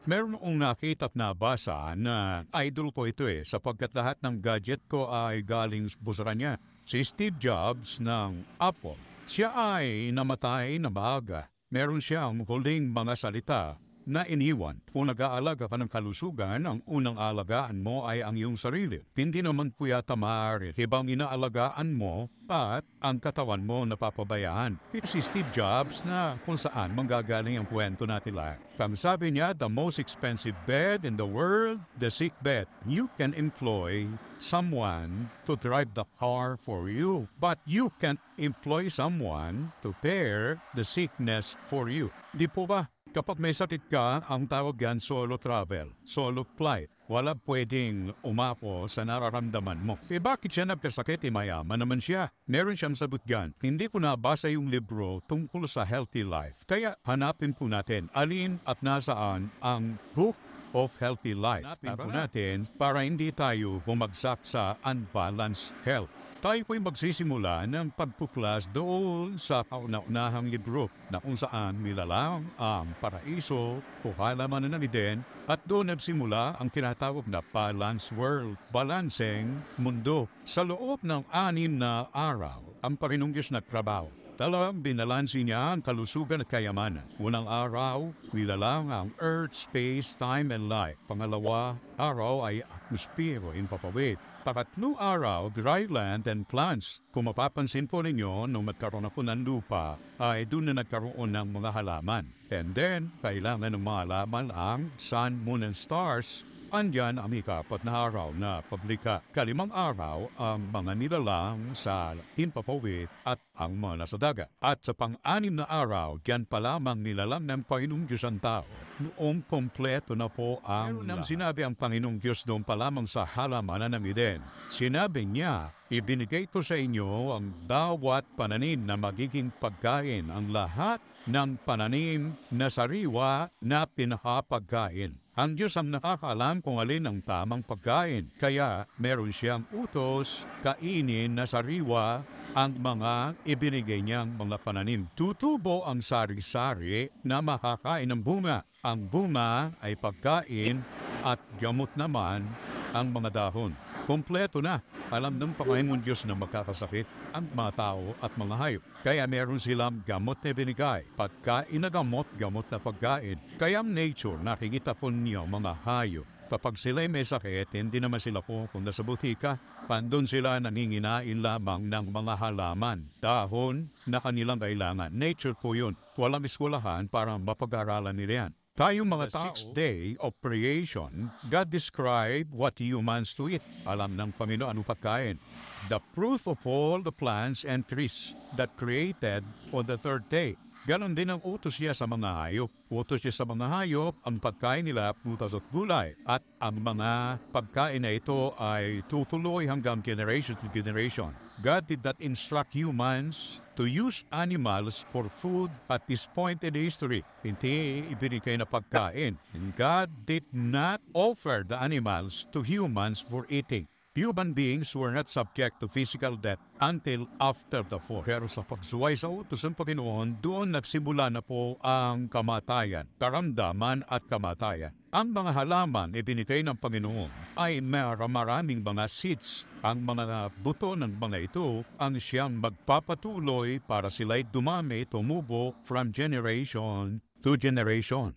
Meron akong nakita at nabasa na idol ko ito sapagkat lahat ng gadget ko ay galing busara niya. Si Steve Jobs ng Apple. Siya ay namatay na maaga. Meron siyang huling mga salita na iniwan. Kung nag-aalaga ka ng kalusugan, ang unang alagaan mo ay ang iyong sarili. Hindi naman po yata maaari. Ibang inaalagaan mo at ang katawan mo napapabayaan. Pero si Steve Jobs na kung saan manggagaling ang kwento natin lahat. Ang sabi niya, the most expensive bed in the world, the sick bed. You can employ someone to drive the car for you, but you can't employ someone to bear the sickness for you. Di po ba? Kapag may sakit ka, ang tawag yan solo travel, solo flight. Wala pwedeng umapo sa nararamdaman mo. Bakit siya nagkasakit? Mayaman naman siya. Meron siyang sagot dyan. Hindi ko nabasa yung libro tungkol sa healthy life. Kaya hanapin po natin alin at nasaan ang book of healthy life. Hanapin po natin para hindi tayo bumagsak sa unbalanced health. Tayo po'y magsisimula ng pagpuklas doon sa kauna-unahang libro na kung saan nilalang ang paraiso, kuhalaman ng Eden, at doon nagsimula ang tinatawag na balanced world, balancing mundo. Sa loob ng 6 na araw, ang Panginoong Diyos nagtrabaho. Talagang binalansi niya ang kalusugan at kayamanan. Unang araw, nilalang ang earth, space, time, and life. Pangalawa, araw ay atmosphere, impapawid. Pangatlong araw, dry land and plants. Kung mapapansin po ninyo, nung magkaroon na po ng lupa, ay doon na nagkaroon ng mga halaman. And then, kailangan ng mga halaman ang sun, moon, and stars. Andyan ang ika-4 na araw na paglika. Kalimang araw ang mga nilalang sa himpapawid at ang mga nasa dagat. At sa pang-6 na araw, diyan pa lamang nilalang ng Panginoong Diyos ang tao. Noong kompleto na po ang nang sinabi ang Panginoong Diyos doon pa lamang sa halamanan ng Eden. Sinabi niya, ibinigay ko sa inyo ang bawat pananim na magiging pagkain, ang lahat ng pananim na sariwa na pinakapagkain. Ang Diyos ang nakakaalam kung alin ang tamang pagkain. Kaya meron siyang utos, kainin na sariwa ang mga ibinigay niyang mga pananim. Tutubo ang sari-sari na makakain ng bunga. Ang bunga ay pagkain at gamot naman ang mga dahon. Kompleto na. Alam ng Panginoon Diyos na magkakasakit ang mga tao at mga hayop. Kaya meron silang gamot na binigay. Pagkain na gamot, gamot na pagkain. Kaya ang nature, nakikita po niyo mga hayop. Kapag sila'y may sakit, hindi naman sila pupunta sa butika. Pandun sila nanginginain lamang ng mga halaman, dahon na kanilang kailangan. Nature po yun. Walang eskwelahan para mapag-aralan nila yan. Tayong mga tao, 6th day of creation, God described what humans to eat. Alam ng Panginoon anong pagkain. The fruit of all the plants and trees that created for the 3rd day. Ganon din ang utos niya sa mga hayop. Utos niya sa mga hayop, ang pagkain nila, prutas at gulay. At ang mga pagkain na ito ay tutuloy hanggang generation to generation. God did not instruct humans to use animals for food at this point in history. Hindi ibinigay na pagkain. And God did not offer the animals to humans for eating. Human beings were not subject to physical death until after the fall. Pero sa pagsuway sa utos ng Panginoon, doon nagsimula na po ang kamatayan, karamdaman at kamatayan. Ang mga halaman ibinigay ng Panginoon ay maraming mga seeds. Ang mga buto ng mga ito ang siyang magpapatuloy para sila'y dumami, tumubo from generation to generation.